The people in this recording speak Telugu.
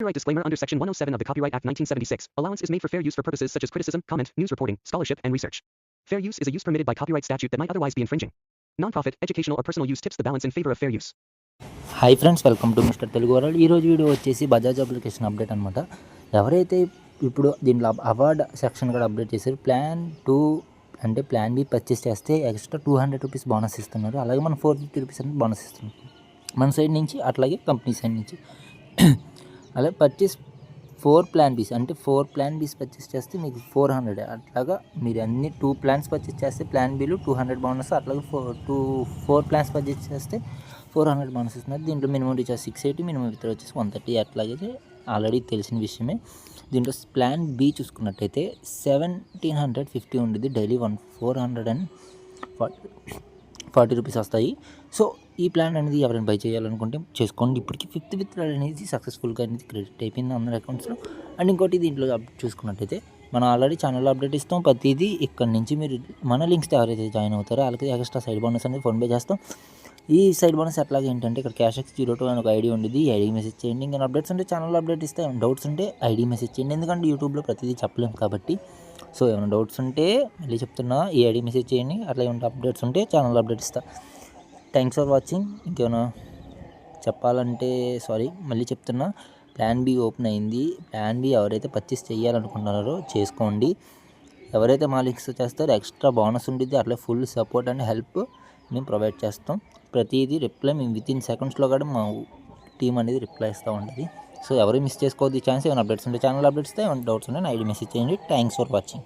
Copyright disclaimer under Section 107 of the Copyright Act 1976. Allowance is made for fair use for purposes such as criticism, comment, news reporting, scholarship, and research. Fair use is a use permitted by copyright statute that might otherwise be infringing. Non-profit, educational or personal use tips the balance in favor of fair use. Hi friends, welcome to mister Telugu world. ఈరోజు వీడియో వచ్చేసి బజాజ్ అప్లికేషన్ అప్డేట్ అనమాట. ఎవరైతే ఇప్పుడు దీంట్లో అవార్డ్ సెక్షన్ కూడా అప్డేట్ చేశారు, ప్లాన్ 2 అంటే ప్లాన్ బి పర్చేస్ చేస్తే ఎక్స్ట్రా 200 రూపీస్ బోనస్ ఇస్తున్నారు. అలాగే మనం 450 రూపీస్ అనేది బోనస్ ఇస్తున్నారు మన సైడ్ నుంచి, అట్లాగే కంపెనీ సైడ్ నుంచి. అలాగే పర్చేస్ 4 ప్లాన్ బీస్ అంటే 4 ప్లాన్ బీస్ పర్చేస్ చేస్తే మీకు 400. అట్లాగా మీరు అన్ని 2 ప్లాన్స్ పర్చేస్ చేస్తే ప్లాన్ బీలు 200 బోనస్, అట్లాగే 4 ప్లాన్స్ పర్చేస్ చేస్తే 400 బోనస్ ఇస్తున్నారు. దీంట్లో మినిమం రీఛార్జ్ 680, మినిమం విత్డ్రా వచ్చేసి 130. అట్లాగే ఆల్రెడీ తెలిసిన విషయమే. దీంట్లో ప్లాన్ బి చూసుకున్నట్టయితే 1750 ఉండేది, డైలీ 440 రూపీస్ వస్తాయి. సో ఈ ప్లాన్ అనేది ఎవరైనా బై చేయాలనుకుంటే చేసుకోండి. ఇప్పటికి 5th విత్డ్రా అనేది సక్సెస్ఫుల్గా అనేది క్రెడిట్ అయిపోయింది అందరి అకౌంట్స్లో. అండ్ ఇంకోటి దీంట్లో చూసుకున్నట్టయితే మనం ఆల్రెడీ ఛానల్లో అప్డేట్ ఇస్తాం ప్రతిదీ. ఇక్కడ నుంచి మీరు మన లింక్స్తో ఎవరైతే జాయిన్ అవుతారో వాళ్ళకి ఎక్స్ట్రా సైడ్ బోనస్ అనేది ఫోన్పే చేస్తాం. ఈ సైడ్ బోనస్ ఎట్లాగే ఏంటంటే ఇక్కడ CashX02 అని ఒక ఐడి ఉండేది, ఈ ఐడికి మెసేజ్ చేయండి. ఇంకా అప్డేట్స్ ఉంటే ఛానల్లో అప్డేట్ ఇస్తే, డౌట్స్ ఉంటే ఐడి మెసేజ్ చేయండి. ఎందుకంటే యూట్యూబ్లో ప్రతిదీ చెప్పలేము కాబట్టి. సో ఏమైనా డౌట్స్ ఉంటే మళ్ళీ చెప్తున్నా, ఈ ఐడి మెసేజ్ చేయండి. అట్లా ఏమైనా అప్డేట్స్ ఉంటే ఛానల్లో అప్డేట్ ఇస్తా. Thanks for watching. ఇంకేమైనా చెప్పాలంటే సారీ, మళ్ళీ చెప్తున్నా, ప్లాన్ బి ఓపెన్ అయింది. ప్లాన్ బి ఎవరైతే పర్చేస్ చేయాలనుకుంటున్నారో చేసుకోండి. ఎవరైతే మా లింక్స్ చేస్తారో ఎక్స్ట్రా బోనస్ ఉంటుంది. అట్లా ఫుల్ సపోర్ట్ అండ్ హెల్ప్ మేము ప్రొవైడ్ చేస్తాం. ప్రతిదీ రిప్లై మేము వితిన్ సెకండ్స్లో కూడా మా టీం అనేది రిప్లై ఇస్తూ ఉంటుంది. సో ఎవరు మిస్ చేసుకోవద్దు ఈ ఛాన్స్. ఏమైనా అప్డేట్స్ ఉంటే ఛానల్ అప్డేట్స్ ఇస్తే, ఏమైనా డౌట్స్ ఉంటే ఐడి మెసేజ్ చేయండి. Thanks for watching.